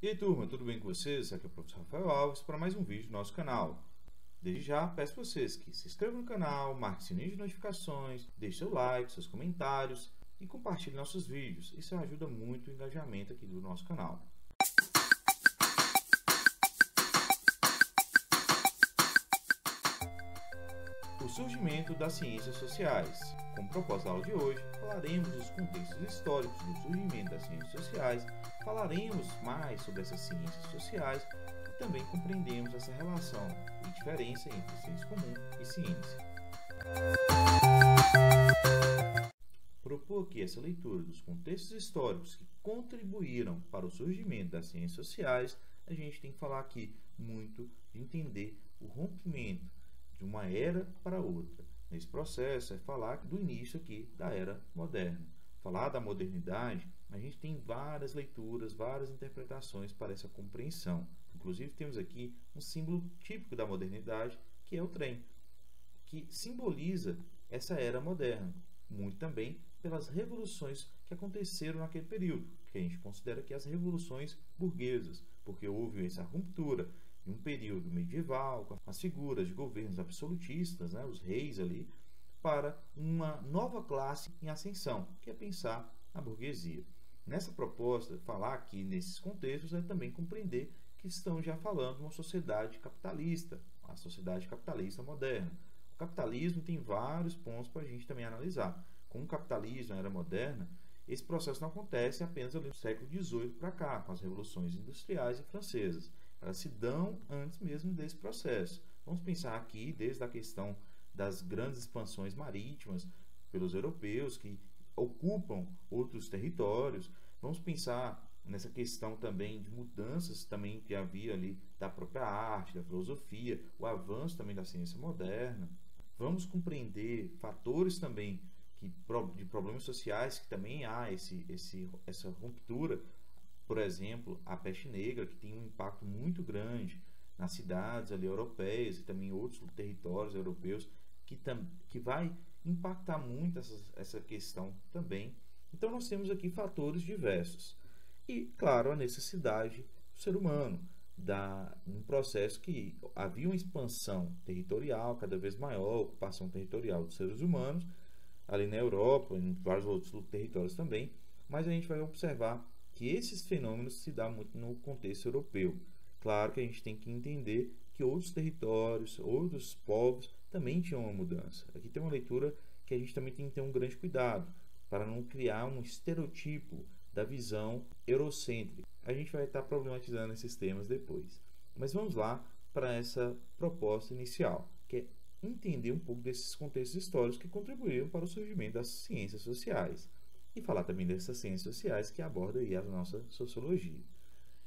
E aí, turma, tudo bem com vocês? Aqui é o professor Rafael Alves para mais um vídeo do nosso canal. Desde já, peço a vocês que se inscrevam no canal, marquem o sininho de notificações, deixem seu like, seus comentários e compartilhem nossos vídeos. Isso ajuda muito o engajamento aqui do nosso canal. O surgimento das ciências sociais. Como proposta da aula de hoje, falaremos dos contextos históricos do surgimento das ciências sociais, falaremos mais sobre essas ciências sociais e também compreendemos essa relação e diferença entre senso comum e ciência. Propor aqui essa leitura dos contextos históricos que contribuíram para o surgimento das ciências sociais, a gente tem que falar aqui muito de entender o rompimento de uma era para outra. Nesse processo é falar do início aqui da era moderna. Falar da modernidade, a gente tem várias leituras, várias interpretações para essa compreensão. Inclusive temos aqui um símbolo típico da modernidade, que é o trem, que simboliza essa era moderna, muito também pelas revoluções que aconteceram naquele período, que a gente considera que as revoluções burguesas, porque houve essa ruptura em um período medieval, com as figuras de governos absolutistas, os reis ali, para uma nova classe em ascensão, que é pensar a burguesia. Nessa proposta, falar aqui nesses contextos é também compreender que estão já falando de uma sociedade capitalista, a sociedade capitalista moderna. O capitalismo tem vários pontos para a gente também analisar. Como o capitalismo na era moderna, esse processo não acontece apenas ali no século XVIII para cá, com as revoluções industriais e francesas. Elas se dão antes mesmo desse processo. Vamos pensar aqui desde a questão das grandes expansões marítimas pelos europeus que ocupam outros territórios. Vamos pensar nessa questão também de mudanças também que havia ali da própria arte, da filosofia, o avanço também da ciência moderna. Vamos compreender fatores também de problemas sociais que também há essa ruptura. Por exemplo, a peste negra, que tem um impacto muito grande nas cidades ali europeias e também em outros territórios europeus, que vai impactar muito essa questão também. Então, nós temos aqui fatores diversos. E, claro, a necessidade do ser humano, um processo que havia uma expansão territorial cada vez maior, ocupação territorial dos seres humanos, ali na Europa, em vários outros territórios também, mas a gente vai observar que esses fenômenos se dão muito no contexto europeu. Claro que a gente tem que entender que outros territórios, outros povos também tinham uma mudança. Aqui tem uma leitura que a gente também tem que ter um grande cuidado para não criar um estereotipo da visão eurocêntrica. A gente vai estar problematizando esses temas depois. Mas vamos lá para essa proposta inicial, que é entender um pouco desses contextos históricos que contribuíram para o surgimento das ciências sociais. E falar também dessas ciências sociais que aborda aí a nossa sociologia.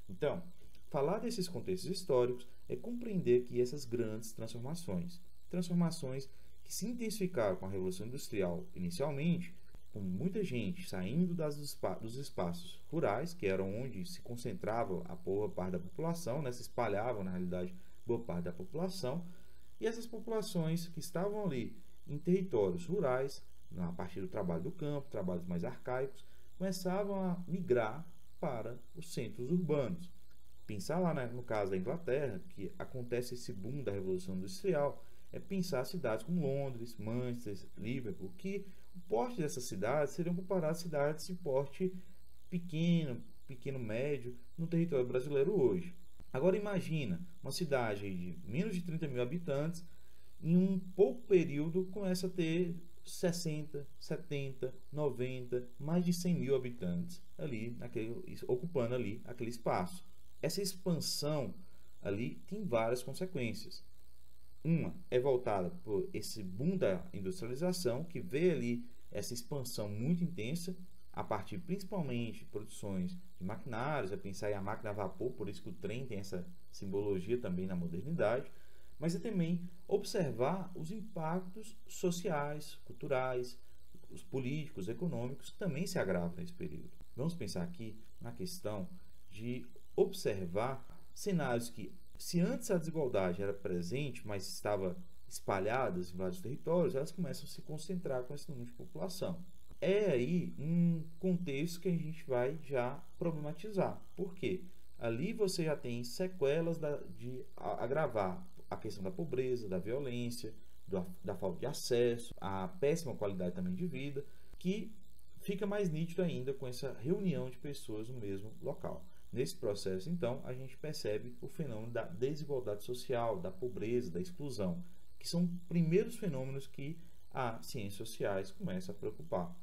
Então, falar desses contextos históricos é compreender que essas grandes transformações que se intensificaram com a Revolução Industrial inicialmente, com muita gente saindo dos espaços rurais, que eram onde se concentrava a boa parte da população, se espalhavam na realidade boa parte da população, e essas populações que estavam ali em territórios rurais, a partir do trabalho do campo, trabalhos mais arcaicos, começavam a migrar para os centros urbanos. Pensar lá no caso da Inglaterra, que acontece esse boom da Revolução Industrial, é pensar cidades como Londres, Manchester, Liverpool, que o porte dessas cidades seriam comparadas a cidades de porte pequeno, médio, no território brasileiro hoje. Agora imagina uma cidade de menos de 30 mil habitantes, em um pouco período começa a ter 60, 70, 90, mais de 100 mil habitantes ali, ocupando ali aquele espaço. Essa expansão ali tem várias consequências. Uma é voltada por esse boom da industrialização, que vê ali essa expansão muito intensa, a partir principalmente de produções de maquinários, a pensar em a máquina a vapor, por isso que o trem tem essa simbologia também na modernidade, mas é também observar os impactos sociais, culturais, os políticos, econômicos, que também se agravam nesse período. Vamos pensar aqui na questão de observar cenários que, se antes a desigualdade era presente, mas estava espalhada em vários territórios, elas começam a se concentrar com esse número de população. É aí um contexto que a gente vai já problematizar. Por quê? ali você já tem sequelas de agravar a questão da pobreza, da violência, da falta de acesso, a péssima qualidade também de vida, que fica mais nítido ainda com essa reunião de pessoas no mesmo local. Nesse processo, então, a gente percebe o fenômeno da desigualdade social, da pobreza, da exclusão, que são primeiros fenômenos que as ciências sociais começam a preocupar.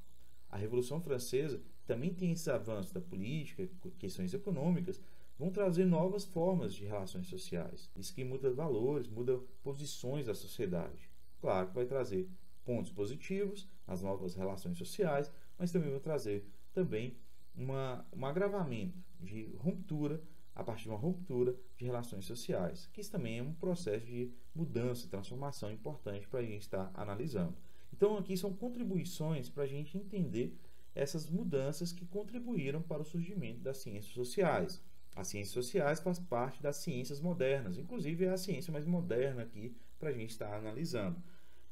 A Revolução Francesa também tem esses avanços da política, questões econômicas, vão trazer novas formas de relações sociais. Isso que muda valores, muda posições da sociedade. Claro que vai trazer pontos positivos nas novas relações sociais, mas também vai trazer também um agravamento de ruptura, a partir de uma ruptura de relações sociais, que isso também é um processo de mudança, transformação importante para a gente estar analisando. Então, aqui são contribuições para a gente entender essas mudanças que contribuíram para o surgimento das ciências sociais. As ciências sociais faz parte das ciências modernas, inclusive é a ciência mais moderna aqui para a gente estar analisando.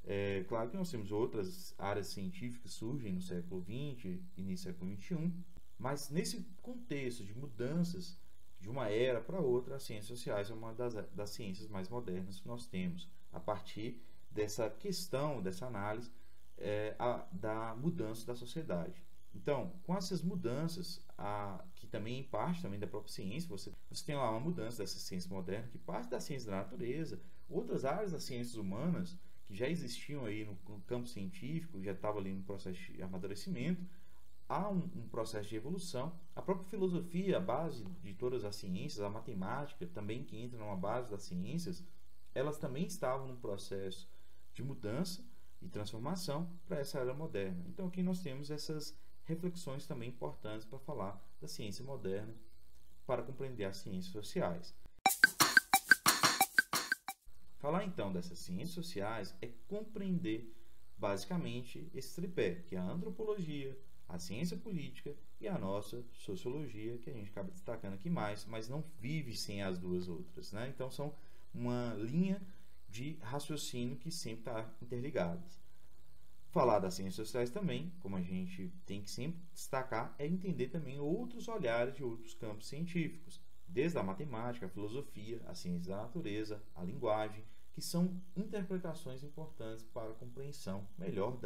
É claro que nós temos outras áreas científicas que surgem no século XX, início do século XXI, mas nesse contexto de mudanças de uma era para outra, as ciências sociais é uma das ciências mais modernas que nós temos, a partir dessa questão, dessa análise da mudança da sociedade. Então, com essas mudanças, que também em parte também da própria ciência, você tem lá uma mudança dessa ciência moderna, que parte da ciência da natureza, outras áreas das ciências humanas, que já existiam aí no campo científico, já estavam ali no processo de amadurecimento, há um processo de evolução. A própria filosofia, a base de todas as ciências, a matemática também, que entra numa base das ciências, elas também estavam num processo de mudança e transformação para essa era moderna. Então aqui nós temos essas reflexões também importantes para falar da ciência moderna, para compreender as ciências sociais. Falar então dessas ciências sociais é compreender basicamente esse tripé, que é a antropologia, a ciência política e a nossa sociologia, que a gente acaba destacando aqui mais, mas não vive sem as duas outras, né? Então são uma linha de raciocínio que sempre está interligadas. Falar das ciências sociais também, como a gente tem que sempre destacar, é entender também outros olhares de outros campos científicos, desde a matemática, a filosofia, a ciência da natureza, a linguagem, que são interpretações importantes para a compreensão melhor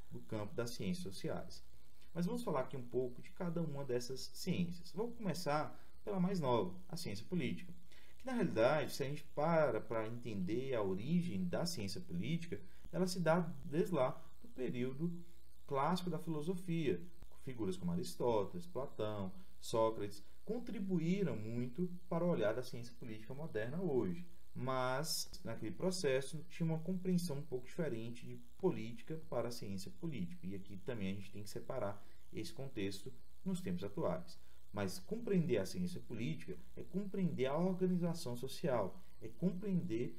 do campo das ciências sociais. Mas vamos falar aqui um pouco de cada uma dessas ciências. Vou começar pela mais nova, a ciência política, que na realidade, se a gente para entender a origem da ciência política, ela se dá desde lá do período clássico da filosofia. Figuras como Aristóteles, Platão, Sócrates contribuíram muito para o olhar da ciência política moderna hoje. Mas, naquele processo, tinha uma compreensão um pouco diferente de política para a ciência política. E aqui também a gente tem que separar esse contexto nos tempos atuais. Mas compreender a ciência política é compreender a organização social, é compreender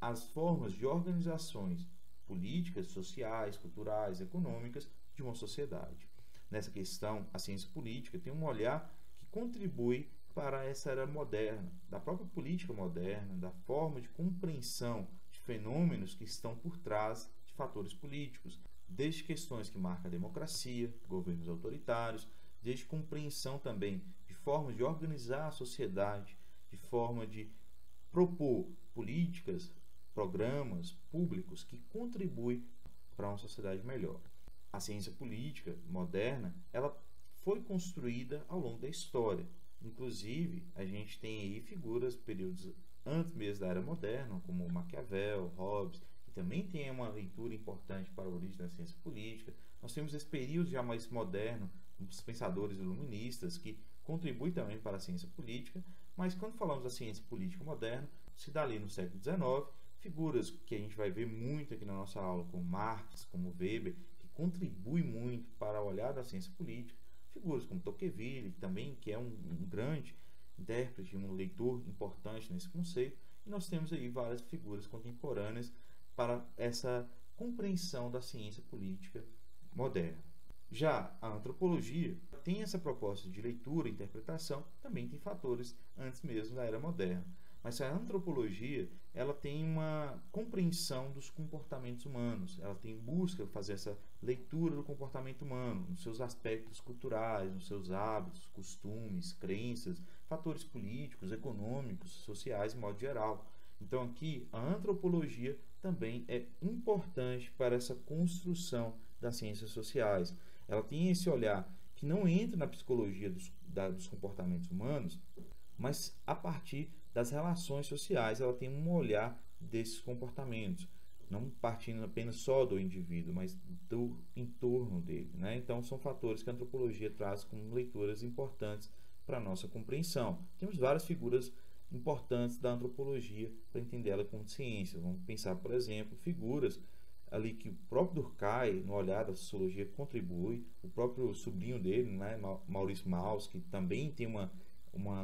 as formas de organizações políticas, sociais, culturais, econômicas de uma sociedade. Nessa questão, a ciência política tem um olhar que contribui para essa era moderna, da própria política moderna, da forma de compreensão de fenômenos que estão por trás de fatores políticos, desde questões que marcam a democracia, governos autoritários, desde compreensão também de formas de organizar a sociedade, de forma de propor políticas, programas públicos que contribuem para uma sociedade melhor. A ciência política moderna, ela foi construída ao longo da história. Inclusive, a gente tem aí figuras, períodos antes mesmo da era moderna, como Maquiavel, Hobbes, que também tem uma leitura importante para a origem da ciência política. Nós temos esse período já mais moderno, os pensadores iluministas, que contribuem também para a ciência política, mas quando falamos da ciência política moderna, se dá ali no século XIX, figuras que a gente vai ver muito aqui na nossa aula, como Marx, como Weber, que contribuem muito para o olhar da ciência política, figuras como Tocqueville, também, que é um grande intérprete, um leitor importante nesse conceito, e nós temos aí várias figuras contemporâneas para essa compreensão da ciência política moderna. Já a antropologia tem essa proposta de leitura e interpretação, também tem fatores antes mesmo da era moderna. Mas a antropologia, ela tem uma compreensão dos comportamentos humanos, ela tem busca fazer essa leitura do comportamento humano, nos seus aspectos culturais, nos seus hábitos, costumes, crenças, fatores políticos, econômicos, sociais, de modo geral. Então aqui a antropologia também é importante para essa construção das ciências sociais. Ela tem esse olhar que não entra na psicologia dos comportamentos humanos, mas a partir das relações sociais ela tem um olhar desses comportamentos, não partindo apenas só do indivíduo, mas do entorno dele, né? Então são fatores que a antropologia traz como leituras importantes para a nossa compreensão. Temos várias figuras importantes da antropologia para entender ela como ciência. Vamos pensar, por exemplo, figuras ali que o próprio Durkheim, no olhar da sociologia, contribui, o próprio sobrinho dele, né, Maurice Mauss, que também tem uma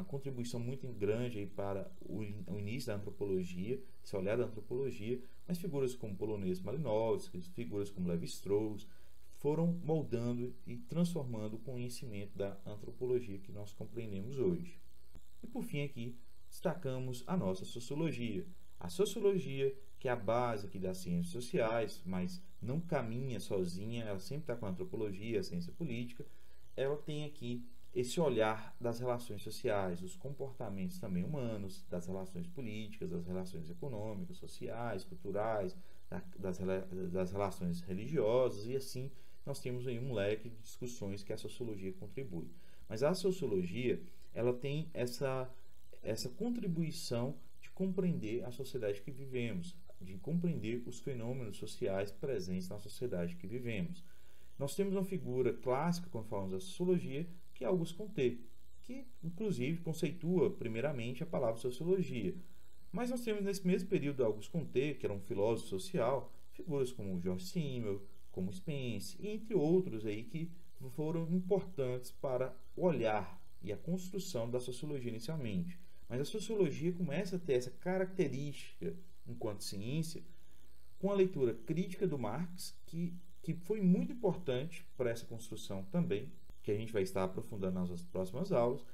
contribuição muito grande aí para o início da antropologia, esse olhar da antropologia, mas figuras como Polonês Malinowski, figuras como Levi-Strauss, foram moldando e transformando o conhecimento da antropologia que nós compreendemos hoje. E por fim aqui, destacamos a nossa sociologia. A sociologia, que é a base aqui das ciências sociais, mas não caminha sozinha, ela sempre está com a antropologia, a ciência política, ela tem aqui esse olhar das relações sociais, dos comportamentos também humanos, das relações políticas, das relações econômicas, sociais, culturais, das relações religiosas, e assim nós temos aí um leque de discussões que a sociologia contribui. Mas a sociologia, ela tem essa contribuição de compreender a sociedade que vivemos, de compreender os fenômenos sociais presentes na sociedade que vivemos. Nós temos uma figura clássica, quando falamos da sociologia, que é Auguste Comte, que inclusive conceitua primeiramente a palavra sociologia. Mas nós temos nesse mesmo período Auguste Comte, que era um filósofo social, figuras como George Simmel, como Spence, e entre outros aí que foram importantes para o olhar e a construção da sociologia inicialmente. Mas a sociologia começa a ter essa característica, enquanto ciência, com a leitura crítica do Marx, que foi muito importante para essa construção também, que a gente vai estar aprofundando nas próximas aulas,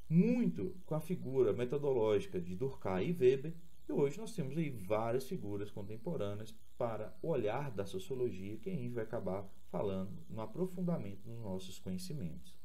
muito com a figura metodológica de Durkheim e Weber, e hoje nós temos aí várias figuras contemporâneas para o olhar da sociologia, que a gente vai acabar falando no aprofundamento dos nossos conhecimentos.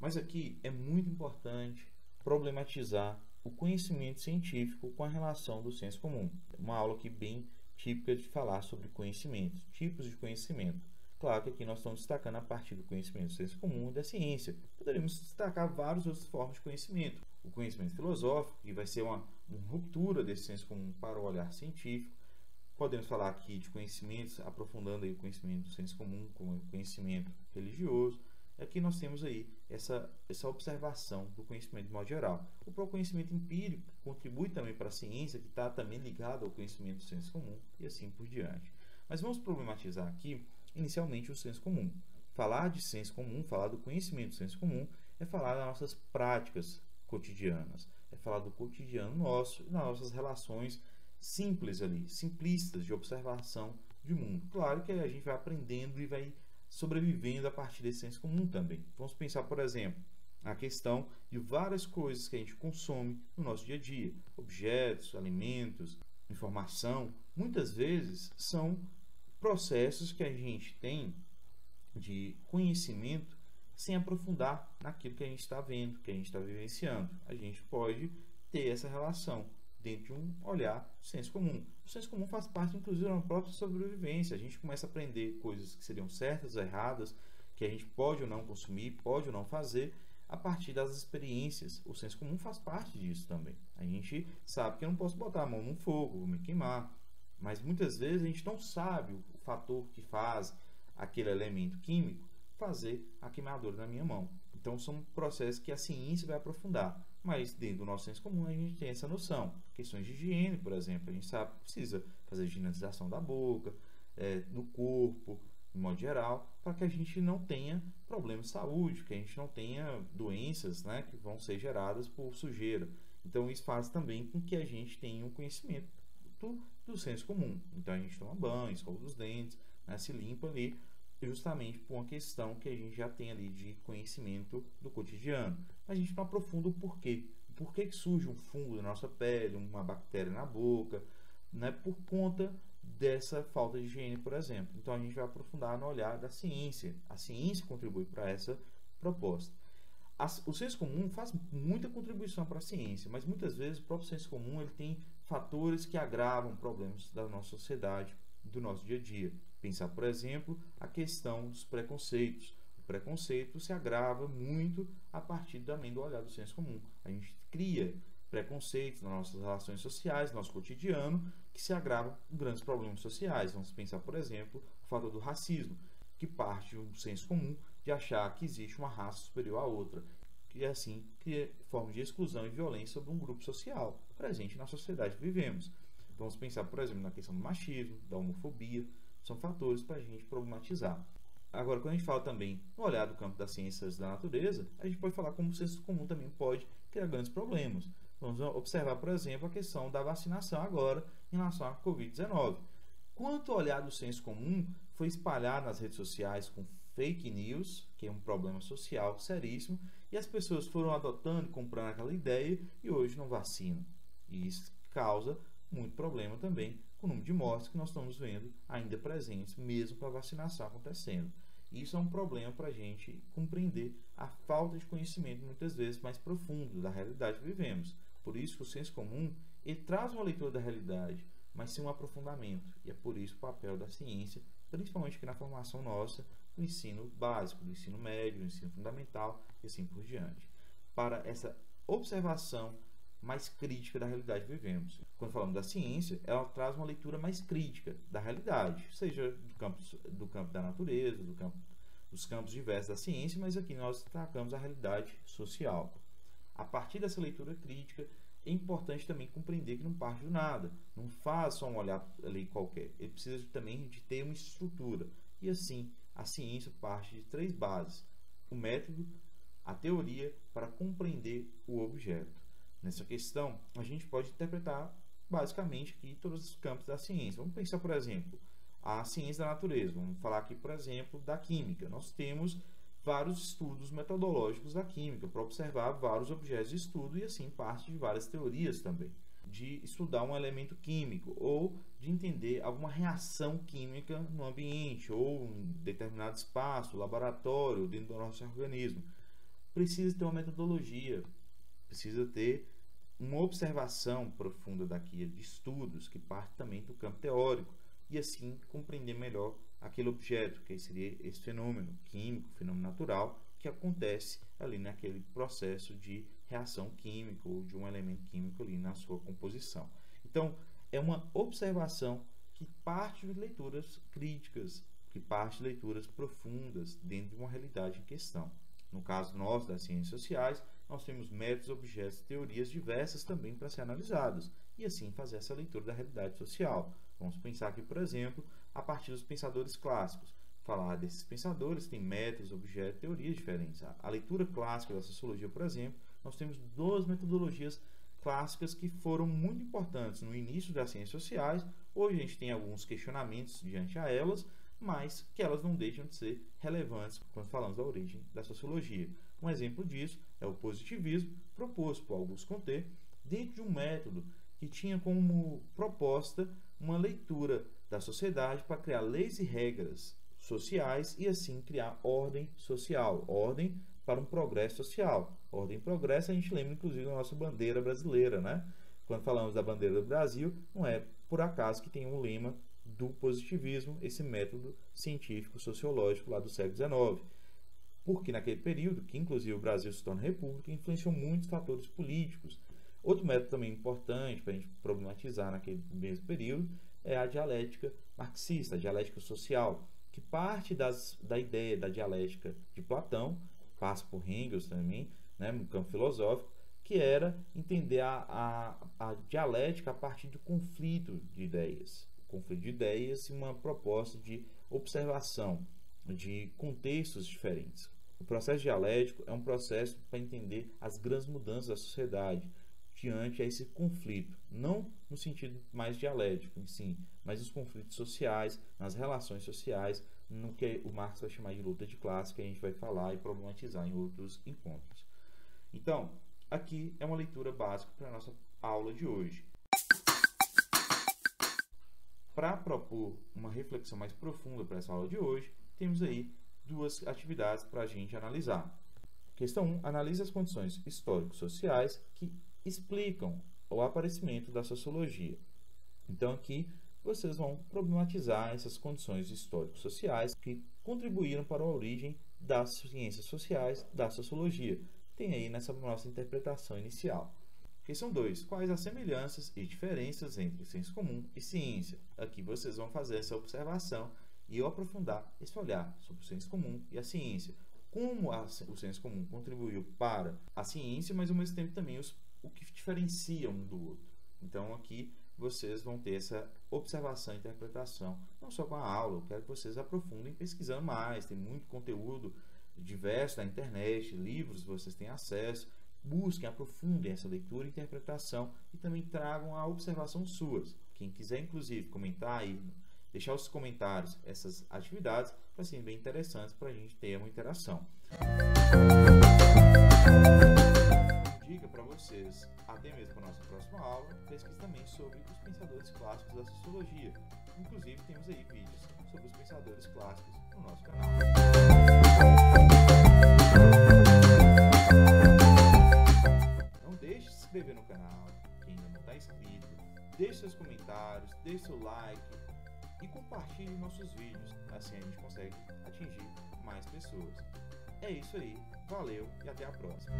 Mas aqui é muito importante problematizar o conhecimento científico com a relação do senso comum. Uma aula aqui bem típica de falar sobre conhecimentos, tipos de conhecimento. Claro que aqui nós estamos destacando a partir do conhecimento do senso comum e da ciência. Poderíamos destacar várias outras formas de conhecimento. O conhecimento filosófico, que vai ser uma ruptura desse senso comum para o olhar científico. Podemos falar aqui de conhecimentos, aprofundando aí o conhecimento do senso comum, como o conhecimento religioso. Aqui nós temos aí essa observação do conhecimento de modo geral. O próprio conhecimento empírico contribui também para a ciência, que está também ligado ao conhecimento do senso comum, e assim por diante. Mas vamos problematizar aqui, inicialmente, o senso comum. Falar de senso comum, falar do conhecimento do senso comum, é falar das nossas práticas cotidianas, é falar do cotidiano nosso e das nossas relações simples ali, simplistas de observação de mundo. Claro que a gente vai aprendendo e vai sobrevivendo a partir desse senso comum também. Vamos pensar, por exemplo, a questão de várias coisas que a gente consome no nosso dia a dia. Objetos, alimentos, informação. Muitas vezes são processos que a gente tem de conhecimento sem aprofundar naquilo que a gente está vendo, que a gente está vivenciando. A gente pode ter essa relação dentro de um olhar senso comum. O senso comum faz parte, inclusive, da própria sobrevivência. A gente começa a aprender coisas que seriam certas ou erradas, que a gente pode ou não consumir, pode ou não fazer, a partir das experiências. O senso comum faz parte disso também. A gente sabe que eu não posso botar a mão no fogo, vou me queimar. Mas muitas vezes a gente não sabe o fator que faz aquele elemento químico fazer a queimadura na minha mão. Então são processos que a ciência vai aprofundar. Mas dentro do nosso senso comum a gente tem essa noção. Questões de higiene, por exemplo, a gente sabe que precisa fazer higienização da boca, do corpo, de modo geral, para que a gente não tenha problemas de saúde, que a gente não tenha doenças, né, que vão ser geradas por sujeira. Então isso faz também com que a gente tenha um conhecimento do senso comum. Então a gente toma banho, escova os dentes, né, se limpa ali justamente por uma questão que a gente já tem ali de conhecimento do cotidiano. A gente não aprofunda o porquê. Por que surge um fungo na nossa pele, uma bactéria na boca, né? Por conta dessa falta de higiene, por exemplo. Então a gente vai aprofundar no olhar da ciência. A ciência contribui para essa proposta. O senso comum faz muita contribuição para a ciência, mas muitas vezes o próprio senso comum ele tem fatores que agravam problemas da nossa sociedade, do nosso dia a dia. Pensar, por exemplo, a questão dos preconceitos. O preconceito se agrava muito a partir também do olhar do senso comum. A gente cria preconceitos nas nossas relações sociais, no nosso cotidiano, que se agravam com grandes problemas sociais. Vamos pensar, por exemplo, o fator do racismo, que parte do senso comum de achar que existe uma raça superior à outra, que assim cria forma de exclusão e violência sobre um grupo social presente na sociedade que vivemos. Vamos pensar, por exemplo, na questão do machismo, da homofobia, são fatores para a gente problematizar. Agora, quando a gente fala também no olhar do campo das ciências da natureza, a gente pode falar como o senso comum também pode criar grandes problemas. Vamos observar, por exemplo, a questão da vacinação agora em relação à Covid-19. Quanto o olhar do senso comum foi espalhado nas redes sociais com fake news, que é um problema social seríssimo, e as pessoas foram adotando e comprando aquela ideia e hoje não vacinam. E isso causa muito problema também com o número de mortes que nós estamos vendo ainda presentes, mesmo com a vacinação acontecendo. Isso é um problema para a gente compreender a falta de conhecimento, muitas vezes, mais profundo da realidade que vivemos. Por isso que o senso comum ele traz uma leitura da realidade, mas sem um aprofundamento. E é por isso o papel da ciência, principalmente aqui na formação nossa, do ensino básico, do ensino médio, do ensino fundamental e assim por diante. Para essa observação mais crítica da realidade que vivemos. Quando falamos da ciência, ela traz uma leitura mais crítica da realidade, seja do campo da natureza, dos campos diversos da ciência, mas aqui nós tratamos a realidade social. A partir dessa leitura crítica, é importante também compreender que não parte do nada, não faz só um olhar ali qualquer, ele precisa também de ter uma estrutura. E assim, a ciência parte de 3 bases: o método, a teoria, para compreender o objeto. Nessa questão, a gente pode interpretar basicamente aqui todos os campos da ciência. Vamos pensar, por exemplo, a ciência da natureza. Vamos falar aqui, por exemplo, da química. Nós temos vários estudos metodológicos da química para observar vários objetos de estudo e assim parte de várias teorias também, de estudar um elemento químico ou de entender alguma reação química no ambiente ou em determinado espaço, laboratório, dentro do nosso organismo. Precisa ter uma metodologia, precisa ter uma observação profunda daquilo, de estudos que parte também do campo teórico e assim compreender melhor aquele objeto, que seria esse fenômeno químico, fenômeno natural, que acontece ali naquele processo de reação química ou de um elemento químico ali na sua composição. Então, é uma observação que parte de leituras críticas, que parte de leituras profundas dentro de uma realidade em questão. No caso nosso, das ciências sociais, nós temos métodos, objetos e teorias diversas também para ser analisados e assim fazer essa leitura da realidade social. Vamos pensar aqui, por exemplo, a partir dos pensadores clássicos. Falar desses pensadores tem métodos, objetos e teorias diferentes. A leitura clássica da sociologia, por exemplo, nós temos 2 metodologias clássicas que foram muito importantes no início das ciências sociais. Hoje a gente tem alguns questionamentos diante a elas, mas que elas não deixam de ser relevantes quando falamos da origem da sociologia. Um exemplo disso é o positivismo, proposto por Auguste Comte, dentro de um método que tinha como proposta uma leitura da sociedade para criar leis e regras sociais e assim criar ordem social, ordem para um progresso social. Ordem e progresso a gente lembra inclusive da nossa bandeira brasileira, né? Quando falamos da bandeira do Brasil, não é por acaso que tem um lema do positivismo, esse método científico sociológico lá do século XIX. Porque naquele período, que inclusive o Brasil se torna república, influenciou muitos fatores políticos. Outro método também importante para a gente problematizar naquele mesmo período é a dialética marxista, a dialética social, que parte da ideia da dialética de Platão, passa por Engels também, né, no campo filosófico, que era entender a dialética a partir do conflito de ideias. Conflito de ideias e uma proposta de observação de contextos diferentes. O processo dialético é um processo para entender as grandes mudanças da sociedade diante a esse conflito, não no sentido mais dialético em si, mas os conflitos sociais, nas relações sociais, no que o Marx vai chamar de luta de classe, que a gente vai falar e problematizar em outros encontros. Então, aqui é uma leitura básica para a nossa aula de hoje. Para propor uma reflexão mais profunda para essa aula de hoje, temos aí duas atividades para a gente analisar. Questão 1. Analise as condições histórico-sociais que explicam o aparecimento da sociologia. Então, aqui vocês vão problematizar essas condições histórico-sociais que contribuíram para a origem das ciências sociais, da sociologia. Tem aí nessa nossa interpretação inicial. Questão 2. Quais as semelhanças e diferenças entre senso comum e ciência? Aqui vocês vão fazer essa observação e aprofundar esse olhar sobre o senso comum e a ciência. Como o senso comum contribuiu para a ciência, mas ao mesmo tempo também o que diferencia um do outro. Então aqui vocês vão ter essa observação e interpretação, não só com a aula, eu quero que vocês aprofundem pesquisando mais, tem muito conteúdo diverso na internet, livros vocês têm acesso, busquem, aprofundem essa leitura e interpretação e também tragam a observação suas. Quem quiser, inclusive, comentar aí, deixar os comentários essas atividades, vai ser bem interessantes para a gente ter uma interação. Dica para vocês, até mesmo para a nossa próxima aula, pesquise também sobre os pensadores clássicos da sociologia. Inclusive, temos aí vídeos sobre os pensadores clássicos no nosso canal. Não deixe de se inscrever no canal, quem ainda não está inscrito, deixe seus comentários, deixe seu like e compartilhe nossos vídeos, assim a gente consegue atingir mais pessoas. É isso aí, valeu e até a próxima!